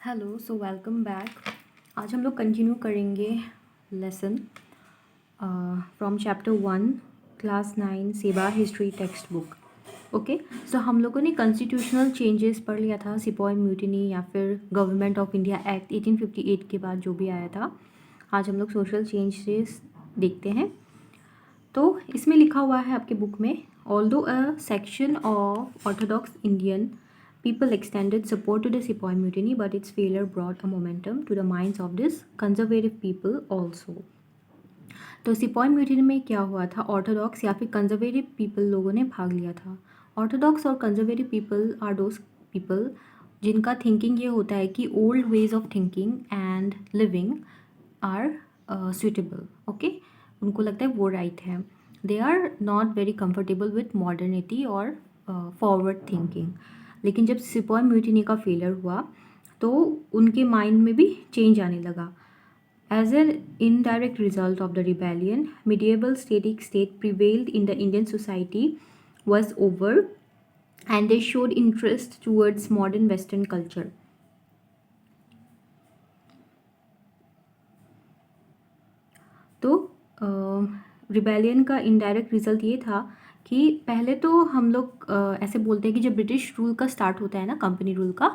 Hello so welcome back. आज हम लोग कंटिन्यू करेंगे लेसन फ्रॉम चैप्टर 1 क्लास 9 सेवा हिस्ट्री टेक्स्ट बुक। ओके, सो हम लोगों ने कॉन्स्टिट्यूशनल चेंजेस पढ़ लिया था, सिपॉय म्यूटिनी या फिर गवर्नमेंट ऑफ इंडिया एक्ट 1858 के बाद जो भी आया था। आज हम लोग सोशल चेंजेस देखते हैं। तो इसमें लिखा हुआ है आपके बुक में, although a section of Orthodox Indian people extended support to the Sepoy Mutiny, but its failure brought a momentum to the minds of this conservative people also. तो सिपॉय म्यूटिनी में क्या हुआ था, ऑर्थोडॉक्स या फिर conservative people लोगों ने भाग लिया था। ऑर्थोडॉक्स और conservative people are those people जिनका थिंकिंग ये होता है कि old ways of thinking and living are suitable. Okay, उनको लगता है वो राइट है। They are not very comfortable with modernity और फॉरवर्ड थिंकिंग। लेकिन जब सिपॉय म्यूटिनी का फेलियर हुआ तो उनके माइंड में भी चेंज आने लगा। As an indirect result of the rebellion, medieval static state prevailed in the Indian society was over, and they showed interest towards modern Western culture. तो रिबेलियन का इनडायरेक्ट रिजल्ट ये था कि पहले तो हम लोग ऐसे बोलते हैं कि जब ब्रिटिश रूल का स्टार्ट होता है ना, कंपनी रूल का,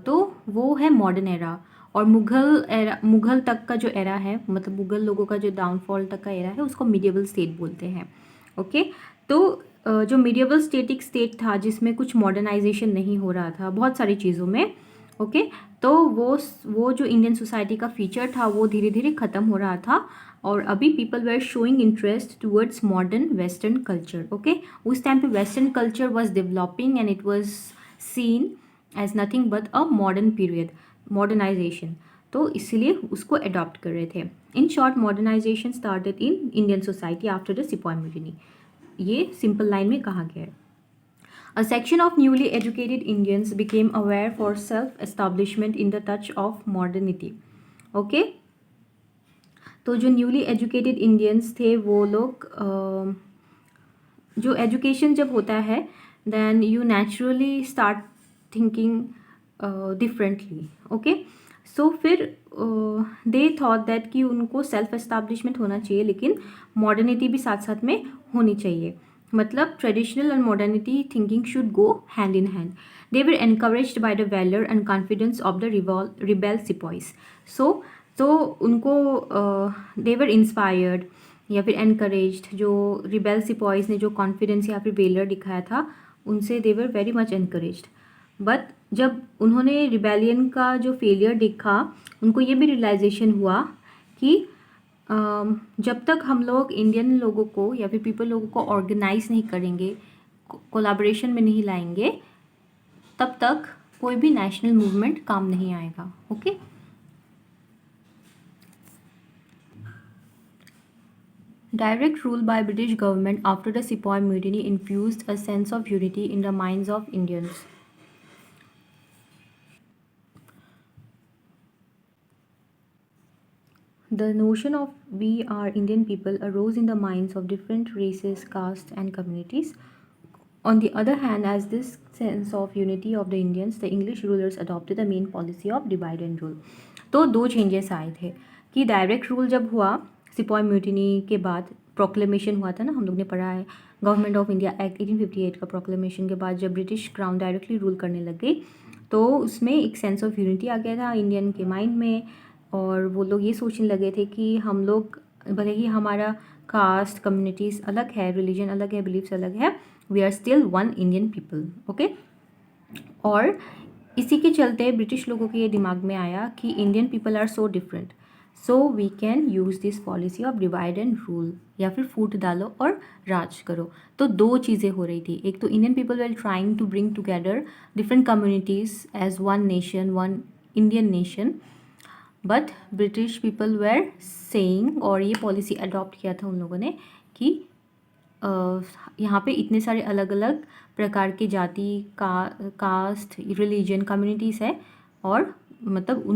तो वो है मॉडर्न एरा। और मुगल तक का जो एरा है, मतलब मुगल लोगों का जो डाउनफॉल तक का एरा है, उसको मिडिएवल स्टेट बोलते हैं। ओके, तो जो मिडिएवल स्टेटिक स्टेट था जिसमें कुछ मॉडर्नाइजेशन नहीं हो रहा था बहुत सारी चीज़ों में। ओके, तो वो जो इंडियन सोसाइटी का फीचर था वो धीरे धीरे ख़त्म हो रहा था, और अभी people were showing interest towards modern western culture. Okay, उस टाइम पे western culture was developing and it was seen as nothing but a modern period, modernization. तो इसलिए उसको अडॉप्ट कर रहे थे। In short, modernization started in Indian society after the sepoy mutiny. ये simple line में कहा गया है। A section of newly educated Indians became aware for self-establishment in the touch of modernity. Okay? तो जो न्यूली एजुकेटेड इंडियंस थे वो लोग जो एजुकेशन जब होता है then you naturally start thinking differently. Okay, so फिर दे थॉट दैट कि उनको सेल्फ एस्टैब्लिशमेंट होना चाहिए, लेकिन मॉडर्निटी भी साथ साथ में होनी चाहिए। मतलब traditional and modernity thinking should go hand in hand. They were encouraged by the valour and confidence of the rebel sepoys. तो उनको दे वर इंस्पायर्ड या फिर एनकरेज्ड। जो रिबेल सिपॉइज ने जो कॉन्फिडेंस या फिर वेलर दिखाया था, उनसे they were very much encouraged. But जब उन्होंने रिबेलियन का जो फेलियर देखा, उनको ये भी रियलाइजेशन हुआ कि जब तक हम लोग इंडियन लोगों को या फिर पीपल लोगों को ऑर्गेनाइज नहीं करेंगे, कोलाब्रेशन में नहीं लाएंगे, तब तक कोई भी नेशनल मूवमेंट काम नहीं आएगा। Okay, direct rule by British government after the Sepoy Mutiny infused a sense of unity in the minds of Indians. The notion of we are Indian people arose in the minds of different races, castes, and communities. On the other hand, as this sense of unity of the Indians, the English rulers adopted the main policy of divide and rule. तो दो changes आए थे कि direct rule जब हुआ sepoy mutiny के बाद, proclamation हुआ था ना, हम लोग ने पढ़ा है, गवर्नमेंट ऑफ इंडिया एक्ट 1858 का प्रोक्लेमेशन के बाद जब ब्रिटिश क्राउन डायरेक्टली रूल करने लग गई, तो उसमें एक सेंस ऑफ यूनिटी आ गया था इंडियन के माइंड में। और वो लोग ये सोचने लगे थे कि हम लोग, भले ही हमारा कास्ट कम्युनिटीज़ अलग है, रिलीजन अलग है, बिलीफ्स अलग है, we are still one Indian people. Okay, और इसी के चलते ब्रिटिश लोगों के ये दिमाग में आया कि Indian people are so different, so we can use this policy of divide and rule, या फिर फूट डालो और राज करो। तो दो चीज़ें हो रही थी, एक तो Indian people were trying to bring together different communities as one nation, one Indian nation, but British people were saying, और ये पॉलिसी अडॉप्ट किया था उन लोगों ने कि यहाँ पे इतने सारे अलग अलग प्रकार के जाति कास्ट रिलीजन कम्युनिटीज़ है, और मतलब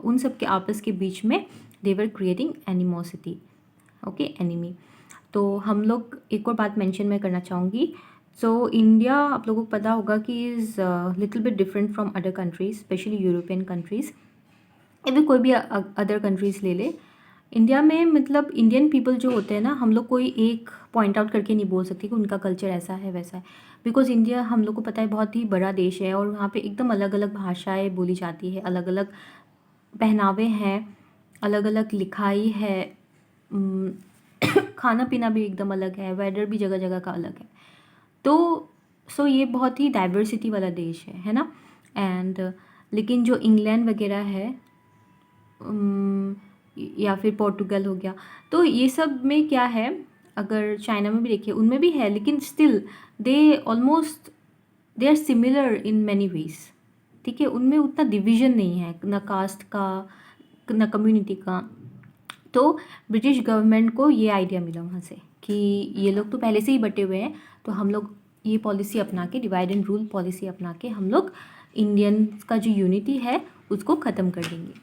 उन सब के आपस के बीच में they were creating animosity. Okay, enemy. तो हम लोग एक और बात मेंशन मैं करना चाहूँगी, सो इंडिया आप लोगों को पता होगा कि is little bit different from other countries, specially European countries, या फिर कोई भी अदर कंट्रीज़ ले ले। इंडिया में मतलब इंडियन पीपल जो होते हैं ना, हम लोग कोई एक पॉइंट आउट करके नहीं बोल सकते कि उनका कल्चर ऐसा है वैसा है, बिकॉज इंडिया हम लोग को पता है बहुत ही बड़ा देश है और वहाँ पे एकदम अलग अलग भाषाएं बोली जाती है, अलग अलग पहनावे हैं, अलग अलग लिखाई है, उम, खाना पीना भी एकदम अलग है, वेदर भी जगह जगह का अलग है। तो सो ये बहुत ही डाइवर्सिटी वाला देश है ना। एंड लेकिन जो इंग्लैंड वगैरह है, उम, या फिर पोर्टुगल हो गया, तो ये सब में क्या है, अगर चाइना में भी देखिए उनमें भी है, लेकिन still they are similar in many ways. ठीक है, उनमें उतना डिवीजन नहीं है, ना कास्ट का ना कम्युनिटी का। तो ब्रिटिश गवर्नमेंट को ये आइडिया मिला वहाँ से कि ये लोग तो पहले से ही बटे हुए हैं, तो हम लोग ये पॉलिसी अपना के, डिवाइड एंड रूल पॉलिसी अपना के हम लोग इंडियंस का जो यूनिटी है उसको ख़त्म कर देंगे।